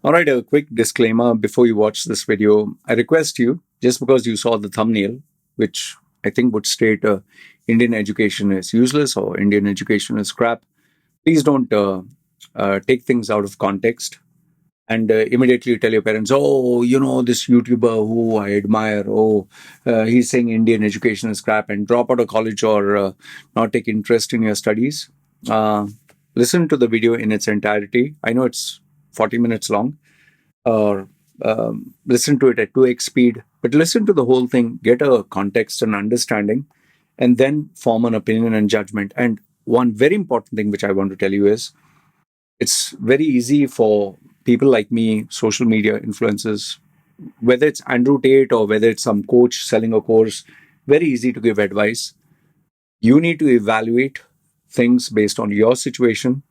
All right, a quick disclaimer before you watch this video. I request you, just because you saw the thumbnail, which I think would state Indian education is useless or Indian education is crap, please don't take things out of context and immediately tell your parents, oh, this YouTuber who I admire, he's saying Indian education is crap, and drop out of college or not take interest in your studies. Uh, Listen to the video in its entirety. I know it's 40 minutes long, or listen to it at 2x speed, but listen to the whole thing, get a context and understanding, and then form an opinion and judgment. And one very important thing which I want to tell you is it's very easy for people like me, social media influencers, whether it's Andrew Tate or whether it's some coach selling a course, very easy to give advice. You need to evaluate things based on your situation,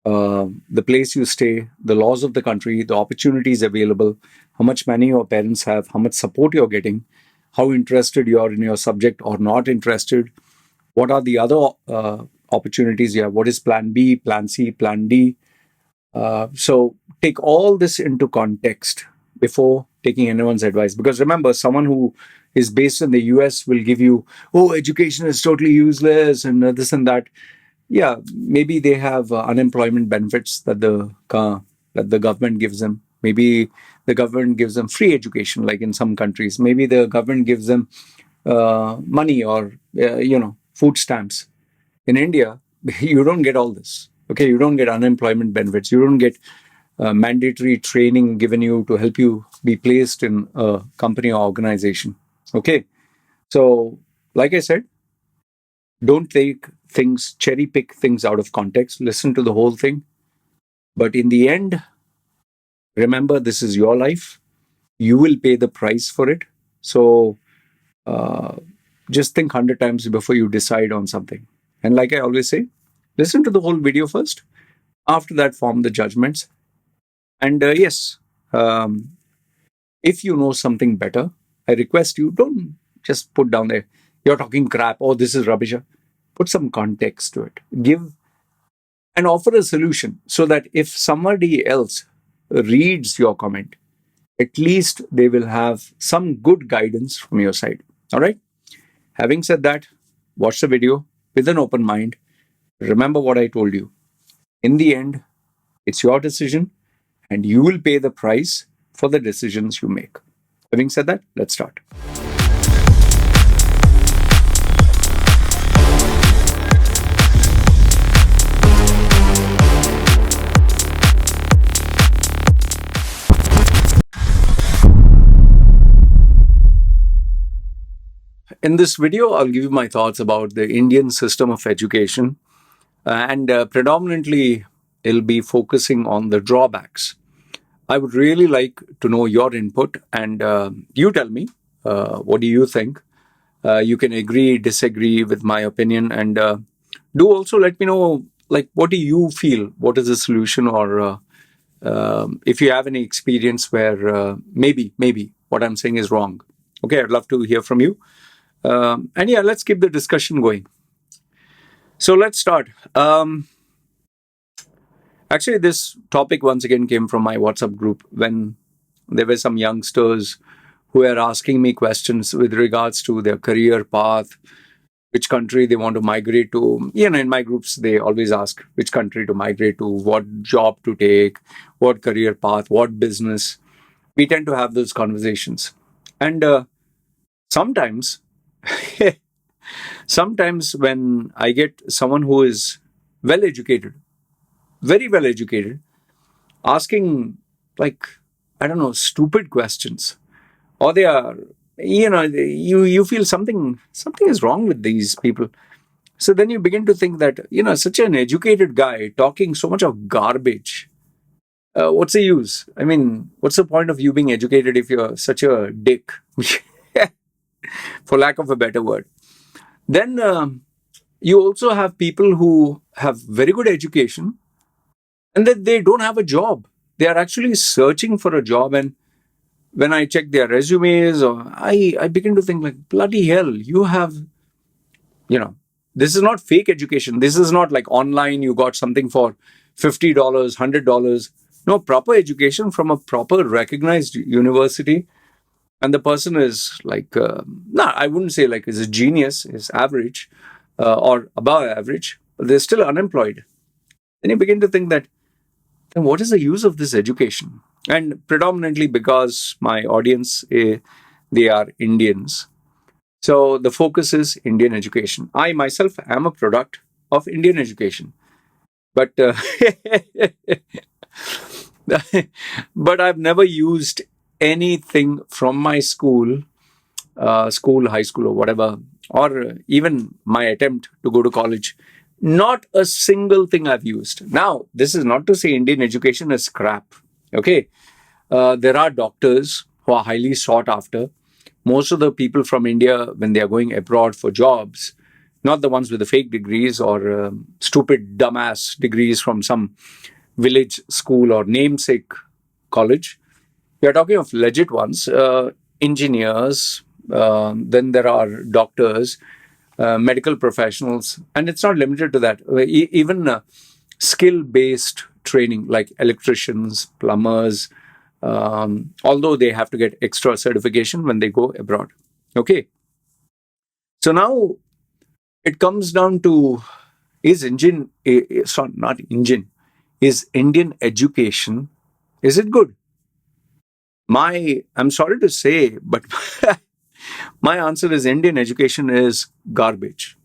the place you stay, the laws of the country, the opportunities available, how much money your parents have, how much support you're getting, how interested you are in your subject or not interested, what are the other opportunities you have, what is plan B, plan C, plan D. So take all this into context before taking anyone's advice. Because remember, someone who is based in the US will give you, oh, education is totally useless and this and that. Yeah, maybe they have unemployment benefits that the government gives them. Maybe the government gives them free education, like in some countries. Maybe the government gives them money or food stamps. In India, you don't get all this. Okay, you don't get unemployment benefits. You don't get mandatory training given you to help you be placed in a company or organization. Okay, so like I said, don't take things, cherry pick things out of context. Listen to the whole thing. But in the end, remember, this is your life. You will pay the price for it. So just think 100 times before you decide on something. And like I always say, listen to the whole video first. After that, form the judgments. And yes, if you know something better, I request you, don't just put down there, you're talking crap, oh, this is rubbish. Put some context to it. Give and offer a solution so that if somebody else reads your comment, at least they will have some good guidance from your side. All right? Having said that, watch the video with an open mind. Remember what I told you. In the end, it's your decision and you will pay the price for the decisions you make. Having said that, let's start. In this video, I'll give you my thoughts about the Indian system of education, and predominantly, it'll be focusing on the drawbacks. I would really like to know your input, and you tell me, what do you think? You can agree, disagree with my opinion, and do also let me know, like, what do you feel? What is the solution, or if you have any experience where maybe what I'm saying is wrong. Okay, I'd love to hear from you. And yeah, let's keep the discussion going. So let's start. Actually, this topic once again came from my WhatsApp group when there were some youngsters who were asking me questions with regards to their career path, which country they want to migrate to. In my groups, they always ask which country to migrate to, what job to take, what career path, what business. We tend to have those conversations. And sometimes when I get someone who is well educated, very well educated, asking, like, I don't know, stupid questions, or they are, you feel something is wrong with these people. So then you begin to think that, such an educated guy talking so much of garbage, what's the use? I mean, what's the point of you being educated if you're such a dick? For lack of a better word. Then you also have people who have very good education and that they don't have a job. They are actually searching for a job, and when I check their resumes, or I begin to think, like, bloody hell, you have, this is not fake education. This is not like online you got something for $50, $100. No, proper education from a proper recognized university, and the person is like, no, I wouldn't say like is a genius, is average or above average, but they're still unemployed. Then you begin to think that, then what is the use of this education? And predominantly because my audience, they are Indians. So the focus is Indian education. I myself am a product of Indian education. But but I've never used anything from my school, high school, or whatever, or even my attempt to go to college. Not a single thing I've used. Now, this is not to say Indian education is crap. Okay, there are doctors who are highly sought after. Most of the people from India, when they are going abroad for jobs, not the ones with the fake degrees or stupid dumbass degrees from some village school or namesake college. We are talking of legit ones, engineers, then there are doctors, medical professionals, and it's not limited to that. Even skill based training like electricians, plumbers, although they have to get extra certification when they go abroad. Okay. So now it comes down to, is sorry, not engine, is Indian education, is it good? I'm sorry to say, but my answer is Indian education is garbage.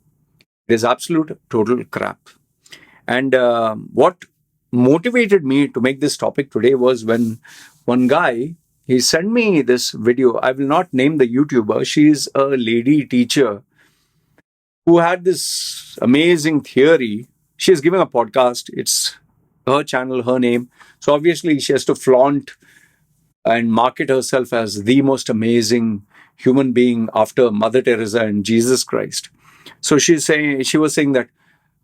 It is absolute total crap. And what motivated me to make this topic today was when one guy, he sent me this video. I will not name the YouTuber. She's a lady teacher who had this amazing theory. She is giving a podcast. It's her channel, her name. So obviously she has to flaunt and market herself as the most amazing human being after Mother Teresa and Jesus Christ. So she was saying that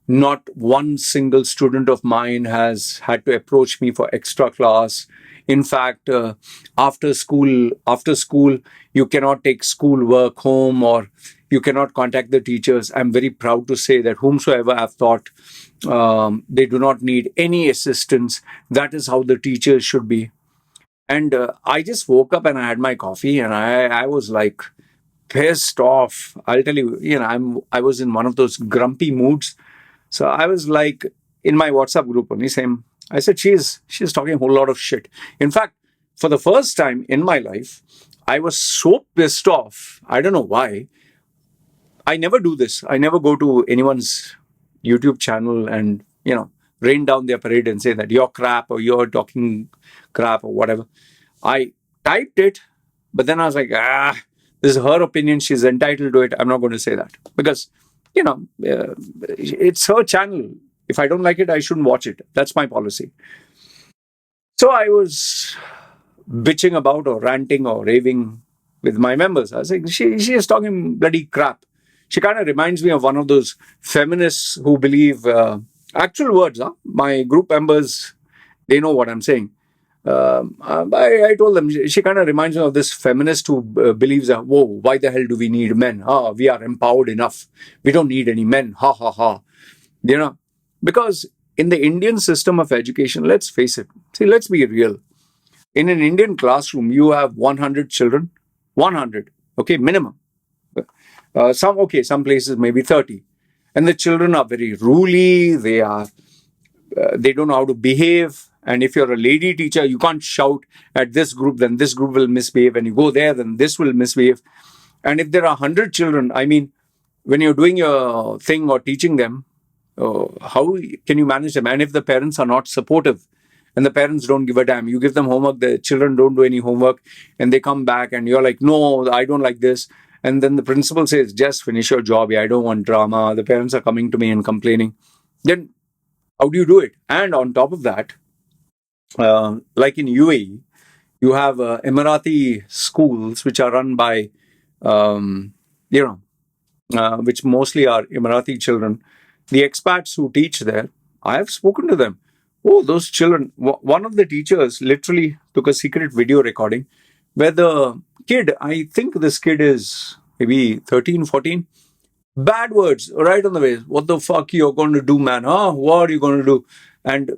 not one single student of mine has had to approach me for extra class. In fact, after school, you cannot take school work home or you cannot contact the teachers. I'm very proud to say that whomsoever I've taught, they do not need any assistance. That is how the teachers should be. And I just woke up and I had my coffee and I was like pissed off. I'll tell you, I was in one of those grumpy moods. So I was like in my WhatsApp group only saying, I said, she's talking a whole lot of shit. In fact, for the first time in my life, I was so pissed off. I don't know why. I never do this. I never go to anyone's YouTube channel and, rain down their parade and say that you're crap or you're talking crap or whatever. I typed it, but then I was like, this is her opinion. She's entitled to it. I'm not going to say that because, it's her channel. If I don't like it, I shouldn't watch it. That's my policy. So I was bitching about or ranting or raving with my members. I was like, she is talking bloody crap. She kind of reminds me of one of those feminists who believe actual words. My group members, they know what I'm saying. I told them she kind of reminds me of this feminist who believes that, whoa, why the hell do we need men? We are empowered enough. We don't need any men. Ha ha ha. Because in the Indian system of education, let's face it. See, let's be real. In an Indian classroom, you have 100 children, 100, okay, minimum. Some places maybe 30. And the children are very ruly. They don't know how to behave. And if you're a lady teacher, you can't shout at this group, then this group will misbehave. And you go there, then this will misbehave. And if there are 100 children, I mean, when you're doing your thing or teaching them, how can you manage them? And if the parents are not supportive and the parents don't give a damn, you give them homework, the children don't do any homework, and they come back and you're like, no, I don't like this. And then the principal says, just finish your job. Yeah, I don't want drama. The parents are coming to me and complaining. Then how do you do it? And on top of that, like in UAE, you have Emirati schools which are run by, which mostly are Emirati children. The expats who teach there, I have spoken to them. Oh, those children. One of the teachers literally took a secret video recording where the kid, I think this kid is maybe 13, 14, bad words right on the way. What the fuck you're going to do, man? What are you going to do? And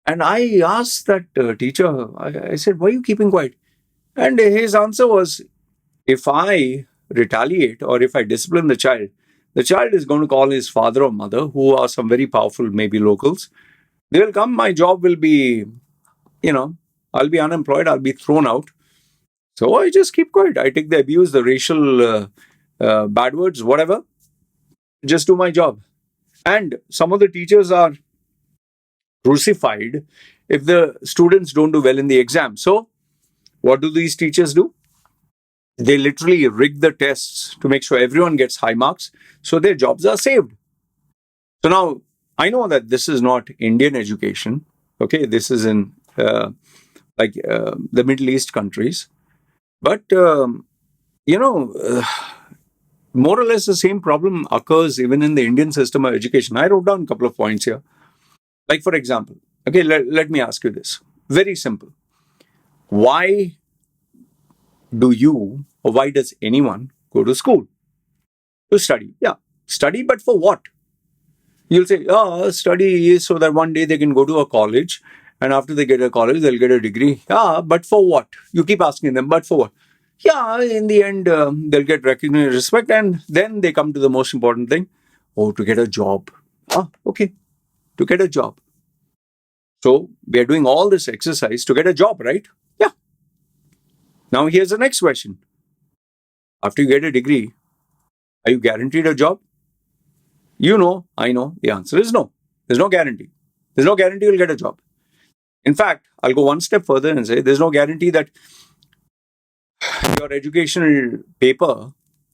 And I asked that teacher, I said, why are you keeping quiet? And his answer was, if I retaliate or if I discipline the child is going to call his father or mother, who are some very powerful, maybe locals. They will come, my job will be, you know, I'll be unemployed, I'll be thrown out. So I just keep quiet. I take the abuse, the racial bad words, whatever, just do my job. And some of the teachers are crucified if the students don't do well in the exam. So what do these teachers do? They literally rig the tests to make sure everyone gets high marks, so their jobs are saved. So now I know that this is not Indian education. Okay, this is in the Middle East countries, but more or less the same problem occurs even in the Indian system of education. I wrote down a couple of points here. Like, for example, okay, let me ask you this. Very simple. Why do you, or why does anyone go to school? To study. Yeah, study, but for what? You'll say, oh, study is so that one day they can go to a college, and after they get a college, they'll get a degree. Yeah, but for what? You keep asking them, but for what? Yeah, in the end, they'll get recognition, respect, and then they come to the most important thing. Oh, to get a job. Ah, okay, to get a job. So we are doing all this exercise to get a job, right? Yeah. Now here's the next question. After you get a degree, are you guaranteed a job? You know, I know, the answer is no. There's no guarantee. There's no guarantee you'll get a job. In fact, I'll go one step further and say there's no guarantee that your educational paper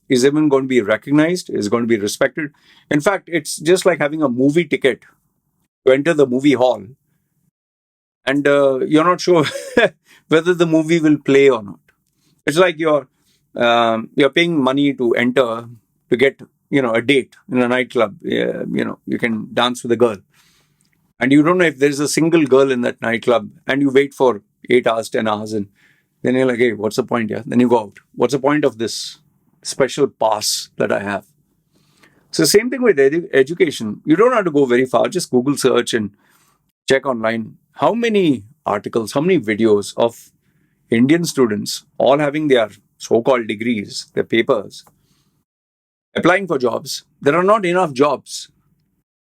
is even going to be recognized, is going to be respected. In fact, it's just like having a movie ticket to enter the movie hall, and you're not sure whether the movie will play or not. It's like you're paying money to enter to get a date in a nightclub. You can dance with a girl, and you don't know if there's a single girl in that nightclub, and you wait for 8 hours, 10 hours, and then you're like, hey, what's the point? Yeah, then you go out. What's the point of this special pass that I have? So same thing with education. You don't have to go very far. Just Google search and check online how many articles, how many videos of Indian students all having their so-called degrees, their papers, applying for jobs. There are not enough jobs,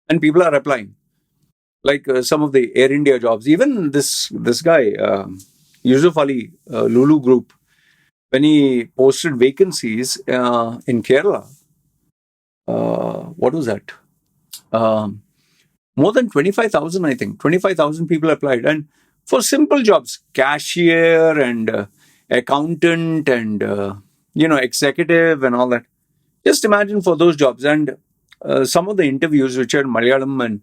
and people are applying. Like some of the Air India jobs. Even this guy, Yusuf Ali, Lulu Group, when he posted vacancies in Kerala, what was that? Um, More than 25,000, I think. 25,000 people applied. And for simple jobs, cashier and accountant and, executive and all that. Just imagine for those jobs. And some of the interviews, which are in Malayalam, and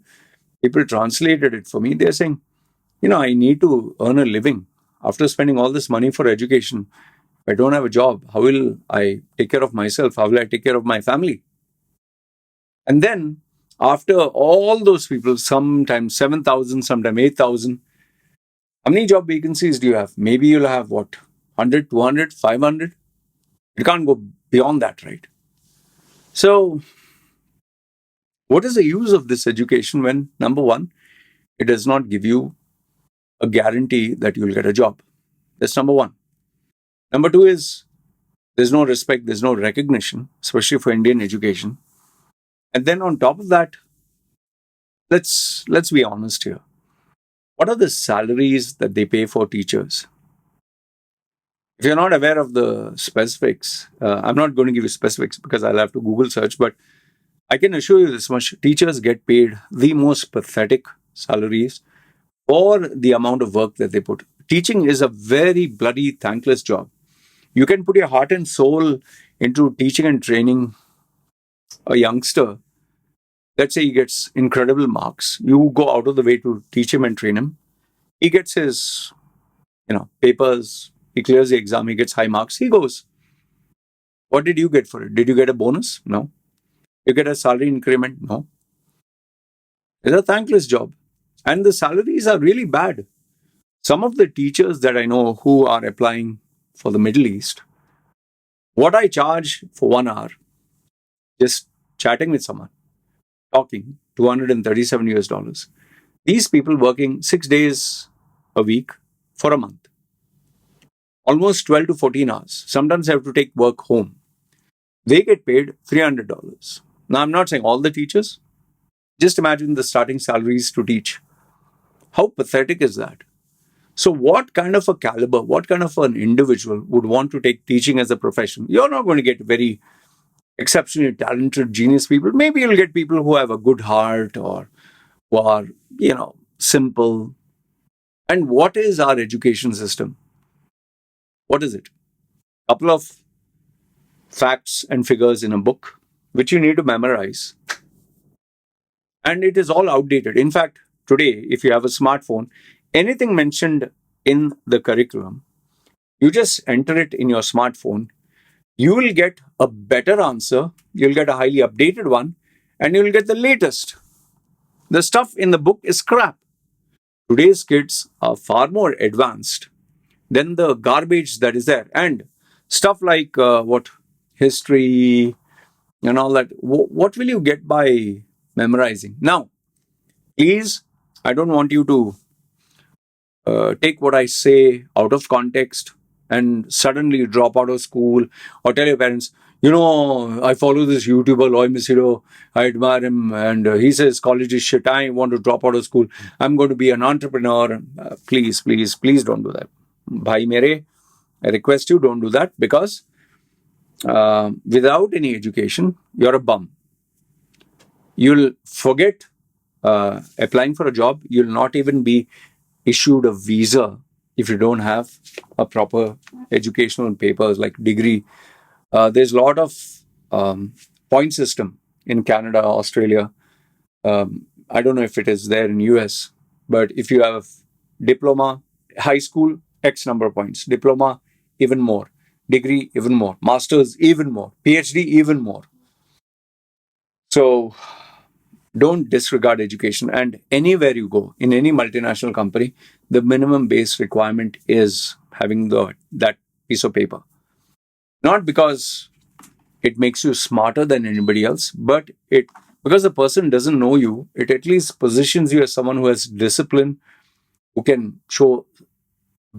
people translated it for me, they're saying, I need to earn a living. After spending all this money for education, if I don't have a job, how will I take care of myself? How will I take care of my family? And then after all those people, sometimes 7,000, sometimes 8,000, how many job vacancies do you have? Maybe you'll have what? 100, 200, 500? You can't go beyond that, right? So, what is the use of this education when, number one, it does not give you a guarantee that you'll get a job? That's number one. Number two is there's no respect, there's no recognition, especially for Indian education. And then on top of that, let's be honest here. What are the salaries that they pay for teachers? If you're not aware of the specifics, I'm not going to give you specifics because I'll have to Google search, but I can assure you this much: teachers get paid the most pathetic salaries for the amount of work that they put. Teaching is a very bloody, thankless job. You can put your heart and soul into teaching and training a youngster. Let's say he gets incredible marks. You go out of the way to teach him and train him. He gets his, papers. He clears the exam. He gets high marks. He goes. What did you get for it? Did you get a bonus? No. You get a salary increment? No. It's a thankless job. And the salaries are really bad. Some of the teachers that I know who are applying for the Middle East, what I charge for 1 hour, just chatting with someone, talking, $237. These people working 6 days a week for a month, almost 12 to 14 hours. Sometimes they have to take work home. They get paid $300. Now, I'm not saying all the teachers. Just imagine the starting salaries to teach. How pathetic is that? So, what kind of a caliber, what kind of an individual would want to take teaching as a profession? You're not going to get very exceptionally talented, genius people. Maybe you'll get people who have a good heart or who are, simple. And what is our education system? What is it? A couple of facts and figures in a book, which you need to memorize. And it is all outdated. In fact, today, if you have a smartphone, anything mentioned in the curriculum, you just enter it in your smartphone, you will get a better answer, you'll get a highly updated one, and you'll get the latest. The stuff in the book is crap. Today's kids are far more advanced than the garbage that is there. And stuff like history and all that, what will you get by memorizing? Now, please, I don't want you to take what I say out of context and suddenly drop out of school or tell your parents, I follow this YouTuber, Loy Machedo. I admire him and he says college is shit. I want to drop out of school. I'm going to be an entrepreneur. Please, please, please don't do that. Bhai mere, I request you don't do that because without any education, you're a bum. You'll forget applying for a job. You'll not even be issued a visa if you don't have a proper educational papers like degree. There's a lot of point system in Canada, Australia. I don't know if it is there in US, but if you have diploma, high school, X number of points, diploma, even more, degree, even more, masters, even more, PhD, even more. So don't disregard education. And anywhere you go, in any multinational company, the minimum base requirement is having that piece of paper. Not because it makes you smarter than anybody else, but because the person doesn't know you, it at least positions you as someone who has discipline, who can show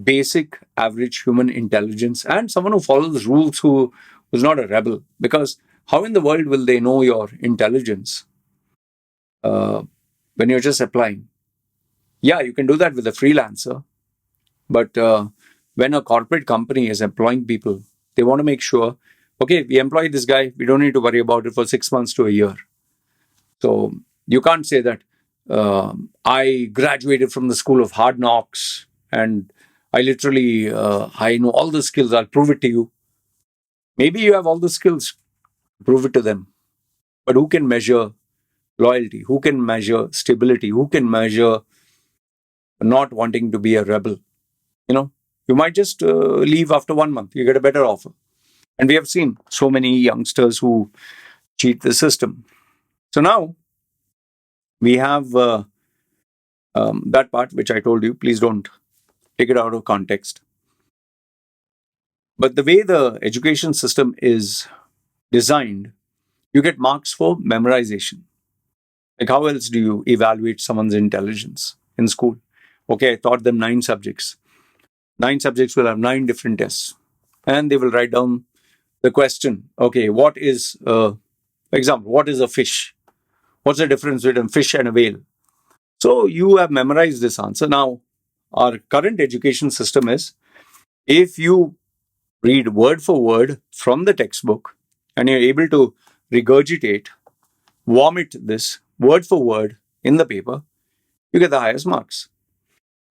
basic average human intelligence, and someone who follows rules, who's not a rebel. Because how in the world will they know your intelligence uh, when you're just applying? Yeah, you can do that with a freelancer, but when a corporate company is employing people, they want to make sure, okay, we employ this guy, we don't need to worry about it for 6 months to a year. So you can't say that I graduated from the school of hard knocks and I literally I know all the skills. I'll prove it to you. Maybe you have all the skills. Prove it to them. But who can measure loyalty? Who can measure stability? Who can measure not wanting to be a rebel? You might just leave after 1 month. You get a better offer. And we have seen so many youngsters who cheat the system. So now we have that part which I told you. Please don't take it out of context. But the way the education system is designed, you get marks for memorization. Like, how else do you evaluate someone's intelligence in school? Okay, I taught them 9 subjects. 9 subjects will have 9 different tests. And they will write down the question. Okay, what is, for example, what is a fish? What's the difference between a fish and a whale? So you have memorized this answer. Now, our current education system is, if you read word for word from the textbook and you're able to regurgitate, vomit this word for word in the paper, you get the highest marks.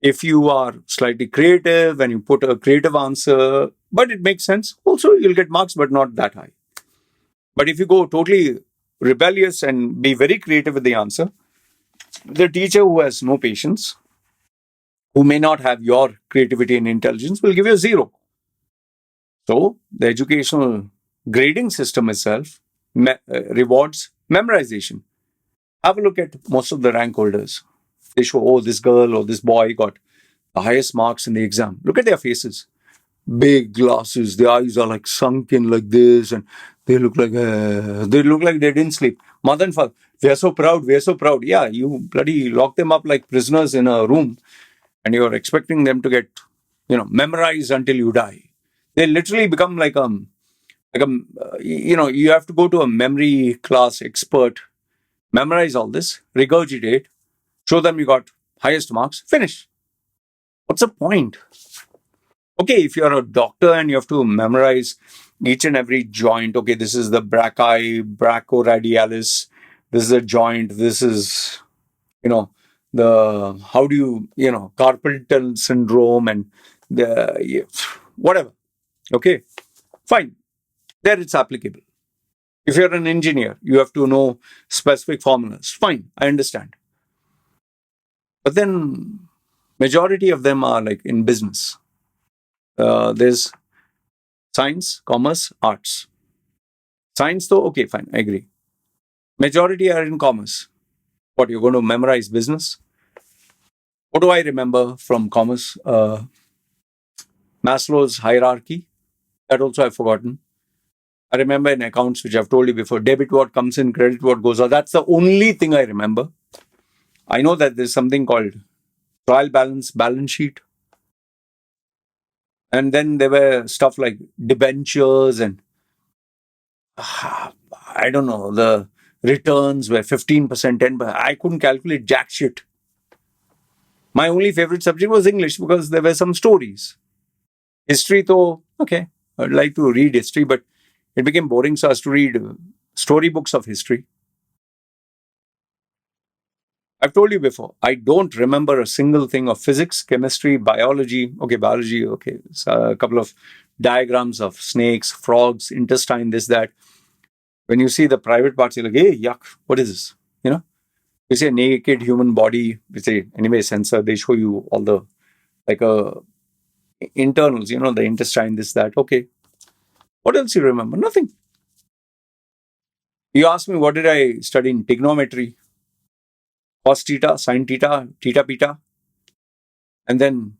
If you are slightly creative and you put a creative answer, but it makes sense, also you'll get marks, but not that high. But if you go totally rebellious and be very creative with the answer, the teacher who has no patience, who may not have your creativity and intelligence, will give you a 0. So the educational grading system itself rewards memorization. Have a look at most of the rank holders. They show, oh, this girl or this boy got the highest marks in the exam. Look at their faces. big glasses. The eyes are like sunken like this, and they look like they didn't sleep. Mother and father, we are so proud. We are so proud. Yeah, you bloody lock them up like prisoners in a room, and you're expecting them to get, memorized until you die. They literally become you have to go to a memory class expert, memorize all this, regurgitate, show them you got highest marks, finish. What's the point? Okay, if you're a doctor and you have to memorize each and every joint, okay, this is the brachoradialis, this is a joint, this is, the, how do carpal tunnel syndrome and whatever. Okay, fine. There it's applicable. If you're an engineer, you have to know specific formulas. Fine, I understand. But then majority of them are like in business. There's science, commerce, arts. Science though, okay, fine, I agree. Majority are in commerce. What, you're going to memorize business? What do I remember from commerce? Maslow's hierarchy. That also I've forgotten. I remember in accounts, which I've told you before, debit what comes in, credit what goes out. That's the only thing I remember. I know that there's something called trial balance sheet. And then there were stuff like debentures and I don't know, the returns were 15%, 10%. I couldn't calculate jack shit. My only favorite subject was English because there were some stories. History, though, okay, I'd like to read history, but it became boring, so I was to read storybooks of history. I've told you before, I don't remember a single thing of physics, chemistry, biology. Okay, biology, okay. So a couple of diagrams of snakes, frogs, intestine, this, that. When you see the private parts, you're like, hey, yuck, what is this? You see a naked human body, you say, anyway, sensor, they show you all the, like internals, the intestine, this, that. Okay. What else you remember? Nothing. You ask me, what did I study in trigonometry? Cos theta, sin theta, theta peta. And then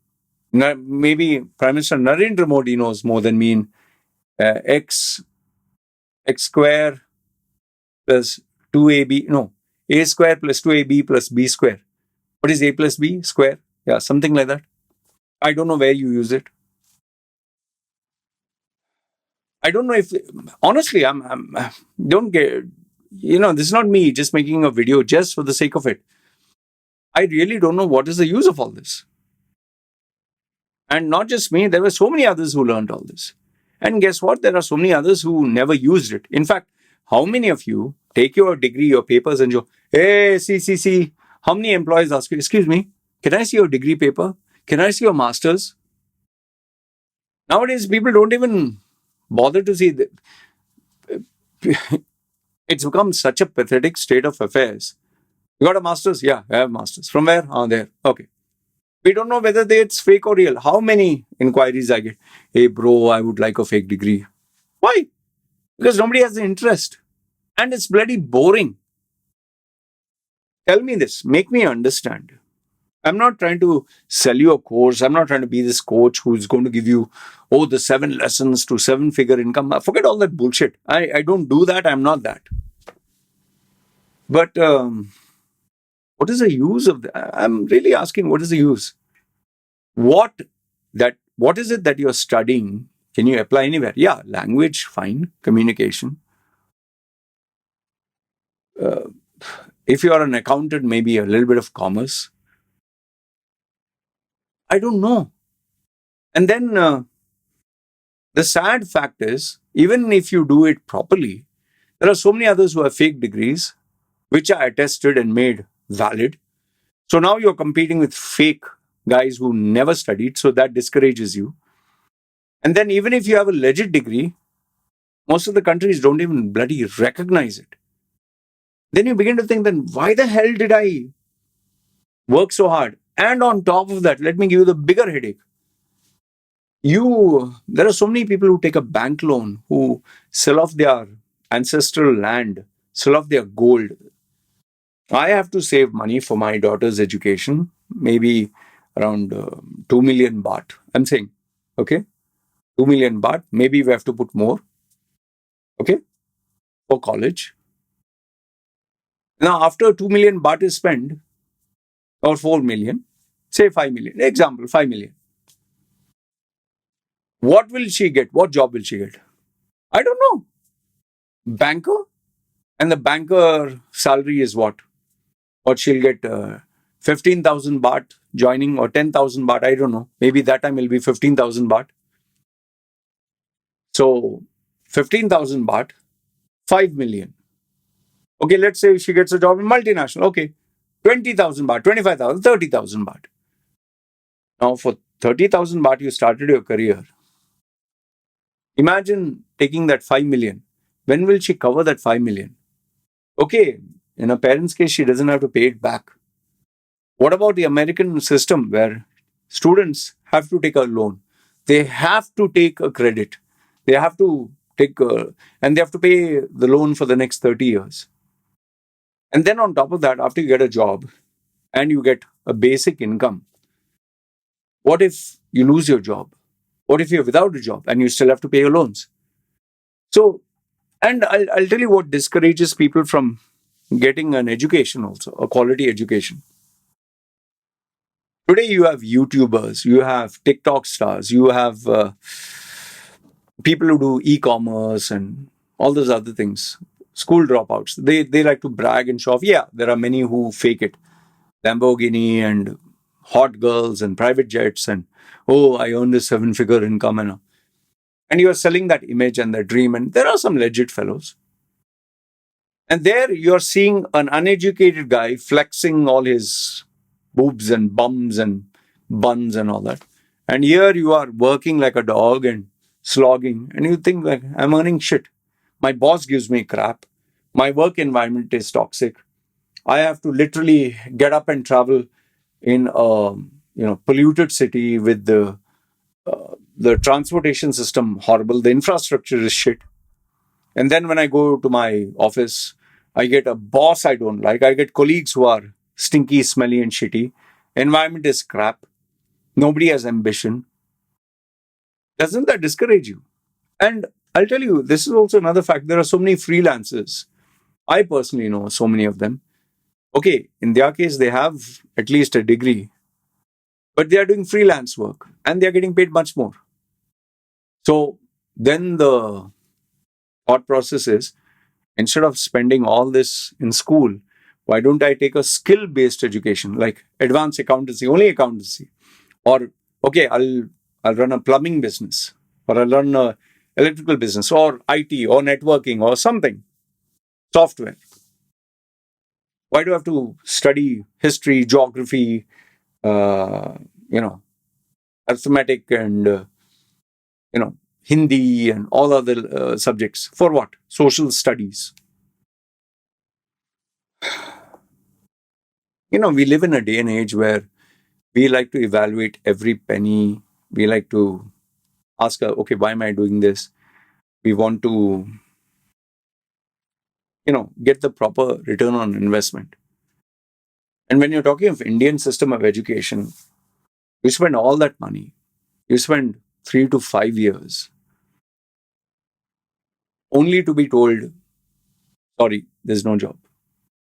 maybe Prime Minister Narendra Modi knows more than me in x square plus 2ab, no, a square plus 2ab plus b square. What is a plus b square? Yeah, something like that. I don't know where you use it. I don't know if, honestly, I'm don't get, this is not me just making a video just for the sake of it. I really don't know what is the use of all this. And not just me, there were so many others who learned all this. And guess what? There are so many others who never used it. In fact, how many of you take your degree, your papers, and go, hey, see? How many employees ask you, excuse me, can I see your degree paper? Can I see your master's? Nowadays, people don't even bother to see that. It's become such a pathetic state of affairs. You got a master's? Yeah, I have master's. From where? Oh, there. Okay. We don't know whether it's fake or real. How many inquiries I get? Hey, bro, I would like a fake degree. Why? Because nobody has the interest. And it's bloody boring. Tell me this. Make me understand. I'm not trying to sell you a course. I'm not trying to be this coach who's going to give you, the 7 lessons to 7-figure income. Forget all that bullshit. I don't do that. I'm not that. But what is the use of that? I'm really asking, what is the use? What is it that you're studying? Can you apply anywhere? Yeah, language, fine. Communication. If you are an accountant, maybe a little bit of commerce. I don't know. And then the sad fact is, even if you do it properly, there are so many others who have fake degrees, which are attested and made valid. So now you're competing with fake guys who never studied, so that discourages you. And then even if you have a legit degree, most of the countries don't even bloody recognize it. Then you begin to think, then why the hell did I work so hard? And on top of that, let me give you the bigger headache. There are so many people who take a bank loan, who sell off their ancestral land, sell off their gold. I have to save money for my daughter's education, maybe around 2 million baht. I'm saying, okay? 2 million baht. Maybe we have to put more, okay, for college. Now, after 2 million baht is spent, or 4 million, say 5 million, example, 5 million. What will she get? What job will she get? I don't know. Banker? And the banker salary is what? Or she'll get 15,000 baht joining, or 10,000 baht. I don't know. Maybe that time will be 15,000 baht. So 15,000 baht, 5 million. Okay, let's say she gets a job in multinational. Okay, 20,000 baht, 25,000, 30,000 baht. Now, for 30,000 baht, you started your career. Imagine taking that 5 million. When will she cover that 5 million? Okay, in a parent's case, she doesn't have to pay it back. What about the American system where students have to take a loan? They have to take a credit. They have to take, and they have to pay the loan for the next 30 years. And then on top of that, after you get a job and you get a basic income, what if you lose your job? What if you're without a job and you still have to pay your loans? So, and I'll tell you what discourages people from getting an education also, a quality education. Today you have YouTubers, you have TikTok stars, you have people who do e-commerce and all those other things. School dropouts. They like to brag and show off. Yeah, there are many who fake it. Lamborghini and hot girls and private jets and oh, I earned this 7-figure income and you are selling that image and that dream. And there are some legit fellows. And there you're seeing an uneducated guy flexing all his boobs and bums and buns and all that. And here you are working like a dog and slogging. And you think like, I'm earning shit. My boss gives me crap. My work environment is toxic. I have to literally get up and travel in a polluted city with the transportation system horrible. The infrastructure is shit. And then when I go to my office, I get a boss I don't like. I get colleagues who are stinky, smelly, and shitty. Environment is crap. Nobody has ambition. Doesn't that discourage you? And I'll tell you, this is also another fact. There are so many freelancers. I personally know so many of them. Okay, in their case, they have at least a degree, but they are doing freelance work and they are getting paid much more. So then the thought process is, instead of spending all this in school, why don't I take a skill based education like advanced accountancy, only accountancy? Or, okay, I'll run a plumbing business, or I'll run a electrical business, or IT, or networking, or something, software. Why do I have to study history, geography, uh, you know, arithmetic, and Hindi and all other subjects for what? Social studies. We live in a day and age where we like to evaluate every penny. We like to ask, okay, why am I doing this? We want to, get the proper return on investment. And when you're talking of Indian system of education, you spend all that money. You spend 3 to 5 years only to be told, sorry, there's no job.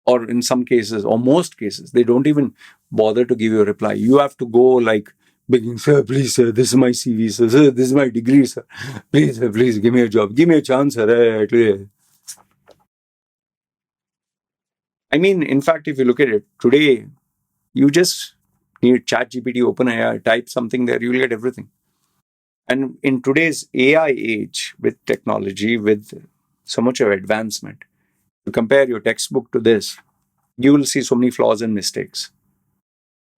Or in some cases, or most cases, they don't even bother to give you a reply. You have to go like begging, sir, please, sir, this is my CV, sir, this is my degree, sir. Please, sir, please, give me a job. Give me a chance, sir. I mean, in fact, if you look at it, today, you just need ChatGPT, OpenAI, type something there, you'll get everything. And in today's AI age, with technology, with so much of advancement, to compare your textbook to this, you will see so many flaws and mistakes.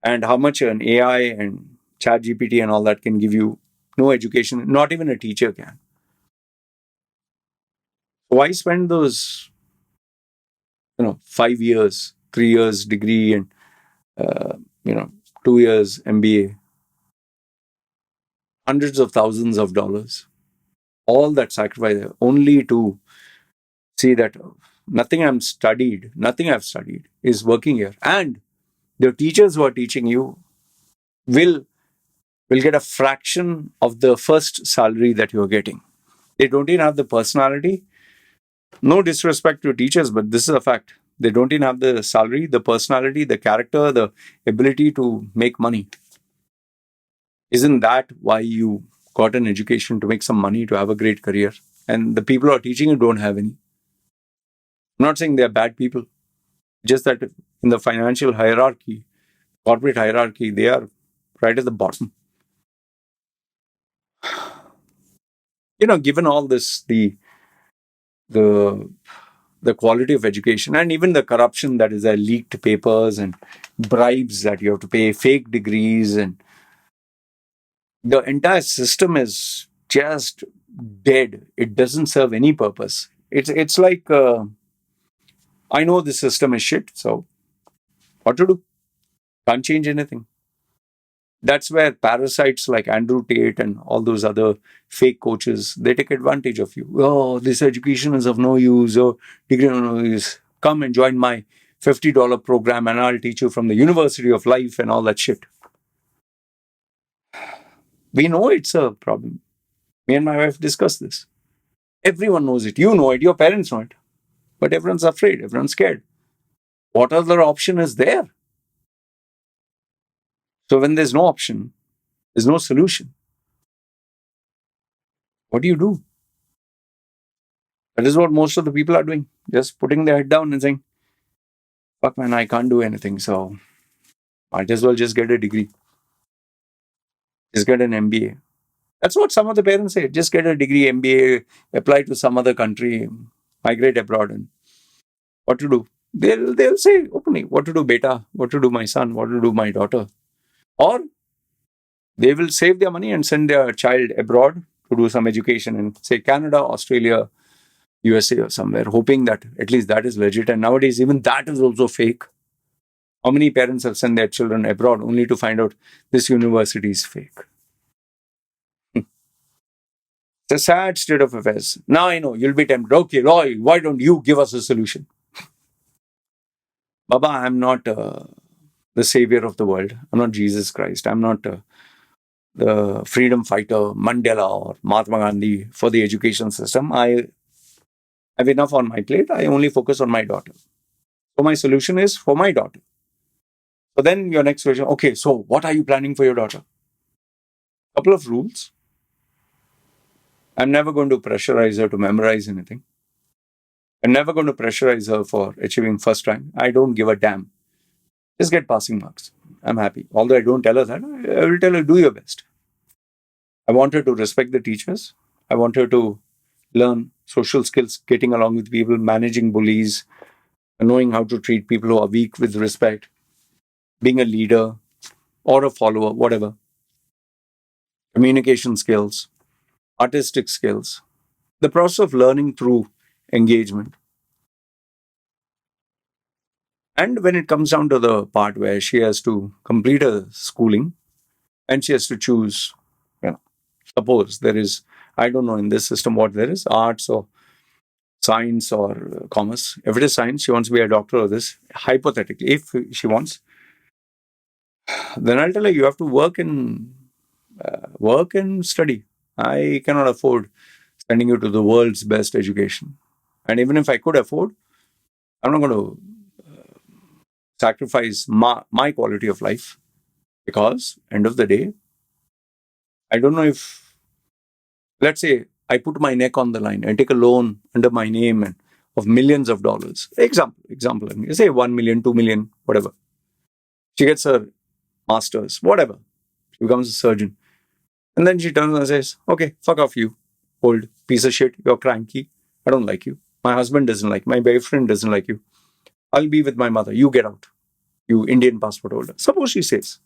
And how much an AI and ChatGPT and all that can give you no education, not even a teacher can. Why spend those, 5 years, 3 years degree and, uh, 2 years MBA, hundreds of thousands of dollars, all that sacrifice only to see that nothing I've studied is working here. And the teachers who are teaching you will will get a fraction of the first salary that you're getting. They don't even have the personality. No disrespect to teachers, but this is a fact. They don't even have the salary, the personality, the character, the ability to make money. Isn't that why you got an education, to make some money, to have a great career? And the people who are teaching you don't have any. I'm not saying they're bad people, just that in the financial hierarchy, corporate hierarchy, they are right at the bottom. Given all this, the the quality of education and even the corruption that is there, leaked papers and bribes that you have to pay, fake degrees, and the entire system is just dead. It doesn't serve any purpose. It's like I know the system is shit, so what to do? Can't change anything. That's where parasites like Andrew Tate and all those other fake coaches, they take advantage of you. Oh, this education is of no use. Oh, degree of no use. Come and join my $50 program and I'll teach you from the University of Life and all that shit. We know it's a problem. Me and my wife discussed this. Everyone knows it. You know it. Your parents know it. But everyone's afraid. Everyone's scared. What other option is there? So when there's no option, there's no solution. What do you do? That is what most of the people are doing. Just putting their head down and saying, fuck man, I can't do anything. So might as well just get a degree. Just get an MBA. That's what some of the parents say. Just get a degree, MBA, apply to some other country, migrate abroad. And what to do? They'll say openly, what to do, beta, what to do, my son, what to do, my daughter. Or they will save their money and send their child abroad to do some education in, say, Canada, Australia, USA, or somewhere, hoping that at least that is legit. And nowadays, even that is also fake. How many parents have sent their children abroad only to find out this university is fake? It's a sad state of affairs. Now I know you'll be tempted. Okay, Loy, why don't you give us a solution? Baba, I'm not the savior of the world. I'm not Jesus Christ. I'm not the freedom fighter Mandela or Mahatma Gandhi for the education system. I have enough on my plate. I only focus on my daughter. So my solution is for my daughter. So then your next question, okay, so what are you planning for your daughter? Couple of rules. I'm never going to pressurize her to memorize anything. I'm never going to pressurize her for achieving first rank. I don't give a damn. Just get passing marks. I'm happy. Although I don't tell her that, I will tell her, do your best. I want her to respect the teachers. I want her to learn social skills, getting along with people, managing bullies, knowing how to treat people who are weak with respect, being a leader or a follower, whatever. Communication skills, artistic skills. The process of learning through engagement. And when it comes down to the part where she has to complete her schooling and she has to choose, suppose there is, I don't know in this system what there is, arts or science or commerce. If it is science, she wants to be a doctor or this, hypothetically, if she wants, then I'll tell her you have to work and study. I cannot afford sending you to the world's best education. And even if I could afford, I'm not going to sacrifice my quality of life because end of the day, I don't know if, let's say, I put my neck on the line and take a loan under my name and of millions of dollars. Example, say 1 million, 2 million, whatever. She gets her master's, whatever. She becomes a surgeon. And then she turns and says, okay, fuck off you, old piece of shit. You're cranky. I don't like you. My husband doesn't like you. My boyfriend doesn't like you. I'll be with my mother. You get out. You Indian passport holder. Suppose she says,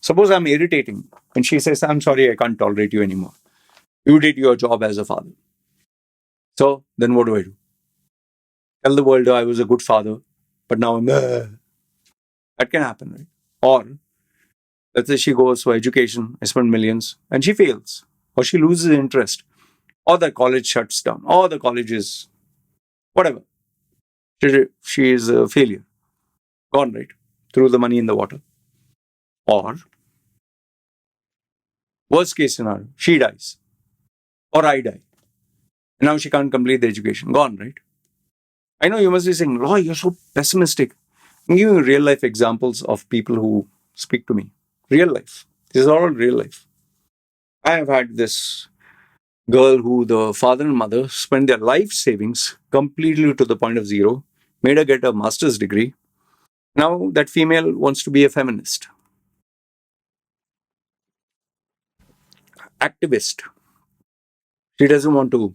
suppose I'm irritating. And she says, I'm sorry, I can't tolerate you anymore. You did your job as a father. So then what do I do? Tell the world I was a good father, but now I'm. That can happen, right? Or let's say she goes for education, I spend millions, and she fails, or she loses interest, or the college shuts down, or the college is whatever. She is a failure. Gone, right? Threw the money in the water. Or Worst case scenario, she dies or I die. Now she can't complete the education. Gone, right? I know you must be saying, Roy, you're so pessimistic. I'm giving you real life examples of people who speak to me. Real life. This is all real life. I have had this girl who the father and mother spent their life savings completely to the point of zero, made her get a master's degree. Now that female wants to be a feminist, activist. She doesn't want to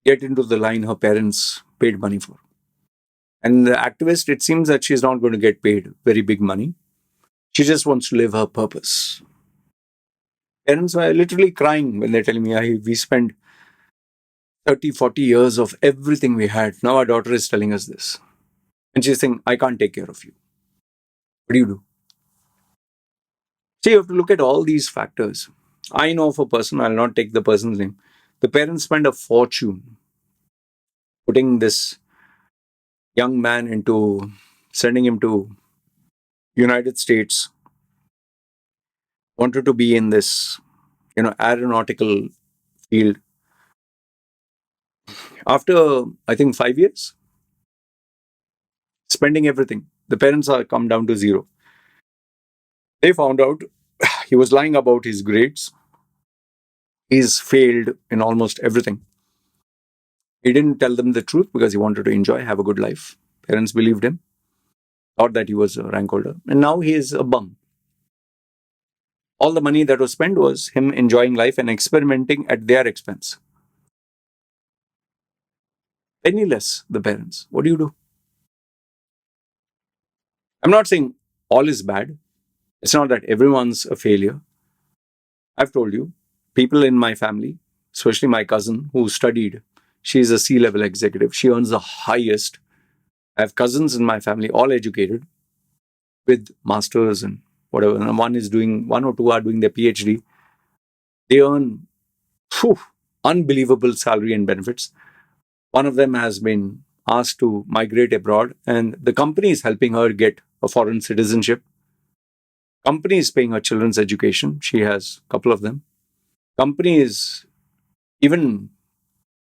get into the line her parents paid money for. And the activist, it seems that she's not going to get paid very big money. She just wants to live her purpose. Parents are literally crying when they're telling me, we spent 30, 40 years of everything we had. Now our daughter is telling us this. And she's saying, I can't take care of you. What do you do? So you have to look at all these factors. I know of a person, I'll not take the person's name. The parents spend a fortune putting this young man into sending him to United States, wanted to be in this, aeronautical field. After, I think, 5 years, spending everything, the parents are come down to zero. They found out he was lying about his grades. He's failed in almost everything. He didn't tell them the truth because he wanted to enjoy, have a good life. Parents believed him, thought that he was a rank holder, and now he is a bum. All the money that was spent was him enjoying life and experimenting at their expense. Penniless, the parents. What do you do? I'm not saying all is bad. It's not that everyone's a failure. I've told you, people in my family, especially my cousin who studied, she's a C-level executive. She earns the highest. I have cousins in my family, all educated with masters and whatever. And one or two are doing their PhD. They earn phew, unbelievable salary and benefits. One of them has been asked to migrate abroad, and the company is helping her get a foreign citizenship. Company is paying her children's education. She has a couple of them. Company is even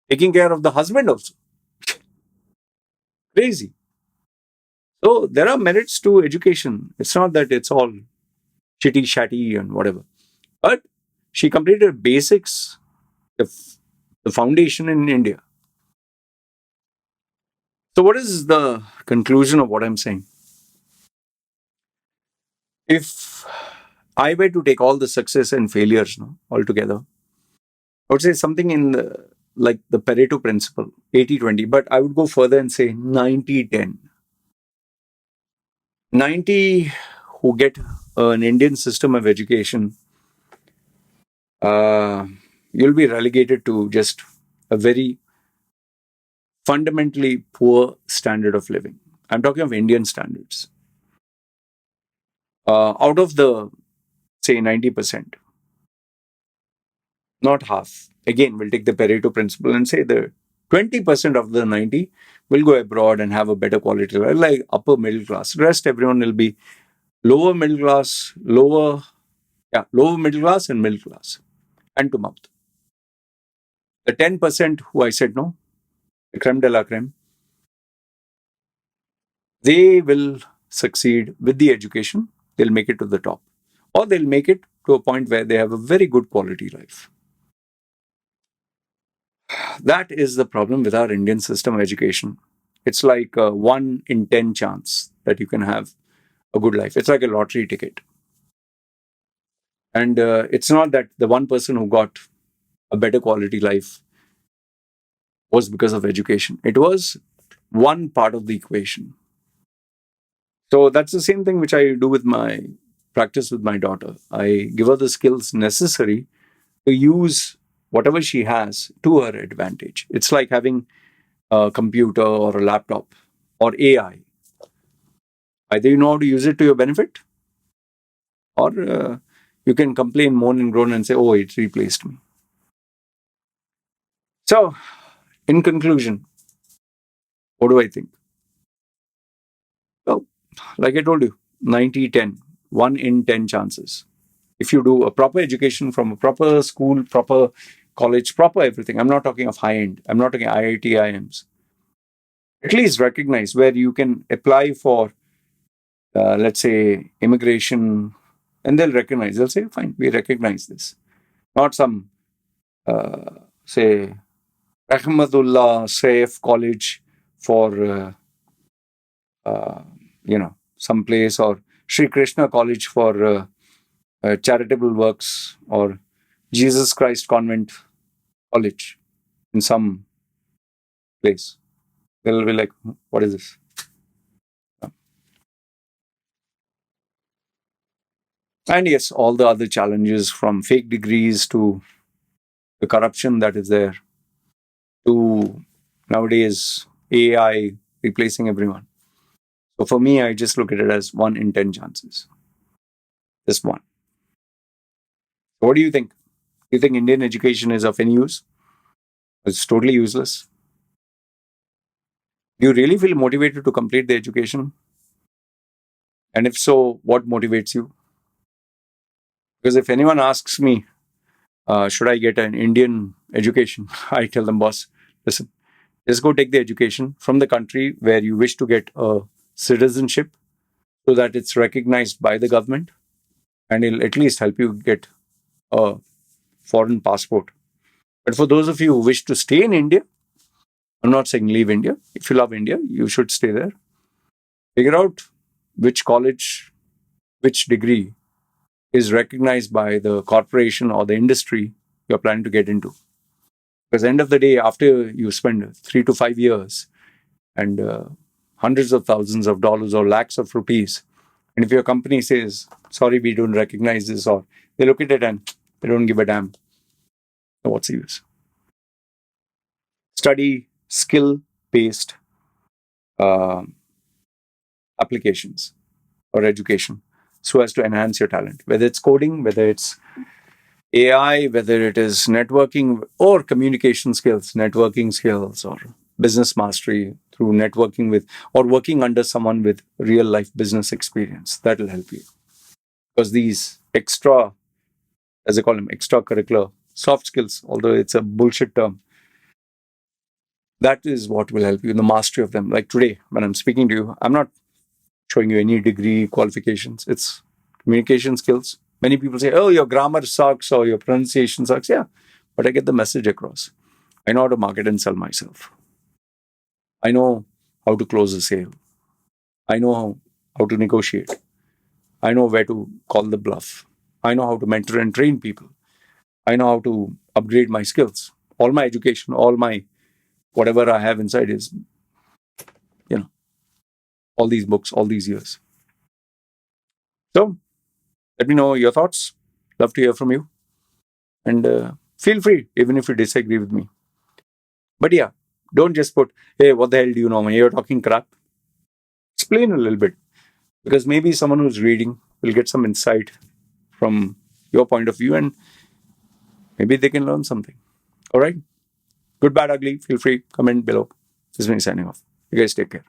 taking care of the husband also. Crazy. So there are merits to education. It's not that it's all shitty, shatty, and whatever. But she completed basics, the foundation in India. So what is the conclusion of what I'm saying? If I were to take all the success and failures all together, I would say something in like the Pareto principle, 80-20, but I would go further and say 90-10. 90 who get an Indian system of education, uh, you'll be relegated to just a very fundamentally poor standard of living. I'm talking of Indian standards. Out of the, say, 90%, not half. Again, we'll take the Pareto principle and say the 20% of the 90 will go abroad and have a better quality life, like upper middle class. Rest, everyone will be lower middle class, lower middle class and middle class, and to mouth. The 10% who I said no, the creme de la creme, they will succeed with the education. They'll make it to the top, or they'll make it to a point where they have a very good quality life. That is the problem with our Indian system of education. It's like a 1 in 10 chance that you can have a good life. It's like a lottery ticket. And it's not that the one person who got a better quality life was because of education. It was one part of the equation. So that's the same thing which I do with my practice with my daughter. I give her the skills necessary to use whatever she has to her advantage. It's like having a computer or a laptop or AI. Either you know how to use it to your benefit, or you can complain, moan, and groan and say, oh, it replaced me. So, in conclusion, what do I think? Well, like I told you, 90-10, 1 in 10 chances. If you do a proper education from a proper school, proper college, proper everything, I'm not talking of high end, I'm not talking IIT, IIMs, at least recognize where you can apply for, let's say, immigration, and they'll say, fine, we recognize this. Not some, say, Ahmadullah Saif College for, uh, some place, or Sri Krishna College for charitable works, or Jesus Christ Convent College in some place. They'll be like, what is this? And yes, all the other challenges, from fake degrees to the corruption that is there, to nowadays AI replacing everyone. So for me, I just look at it as 1 in 10 chances. Just one. What do you think? Do you think Indian education is of any use? It's totally useless. Do you really feel motivated to complete the education? And if so, what motivates you? Because if anyone asks me, should I get an Indian education? I tell them, boss, listen, just go take the education from the country where you wish to get a citizenship, so that it's recognized by the government, and it'll at least help you get a foreign passport. But for those of you who wish to stay in India, I'm not saying leave India. If you love India, you should stay there. Figure out which college, which degree is recognized by the corporation or the industry you're planning to get into. Because at the end of the day, after you spend 3 to 5 years and hundreds of thousands of dollars or lakhs of rupees, and if your company says, sorry, we don't recognize this, or they look at it and they don't give a damn, so what's the use? Study skill-based uh, applications or education so as to enhance your talent, whether it's coding, whether it's AI, whether it is networking or communication skills, networking skills, or business mastery through networking with, or working under someone with real life business experience. That will help you. Because these extra, as I call them, extracurricular soft skills, although it's a bullshit term, that is what will help you in the mastery of them. Like today, when I'm speaking to you, I'm not showing you any degree qualifications. It's communication skills. Many people say, oh, your grammar sucks or your pronunciation sucks. Yeah, but I get the message across. I know how to market and sell myself. I know how to close a sale. I know how to negotiate. I know where to call the bluff. I know how to mentor and train people. I know how to upgrade my skills. All my education, all my whatever I have inside is, all these books, all these years. So let me know your thoughts. Love to hear from you. And feel free, even if you disagree with me. But yeah, don't just put, hey, what the hell do you know? You're talking crap. Explain a little bit. Because maybe someone who's reading will get some insight from your point of view, and maybe they can learn something. All right? Good, bad, ugly. Feel free. Comment below. This is me signing off. You guys take care.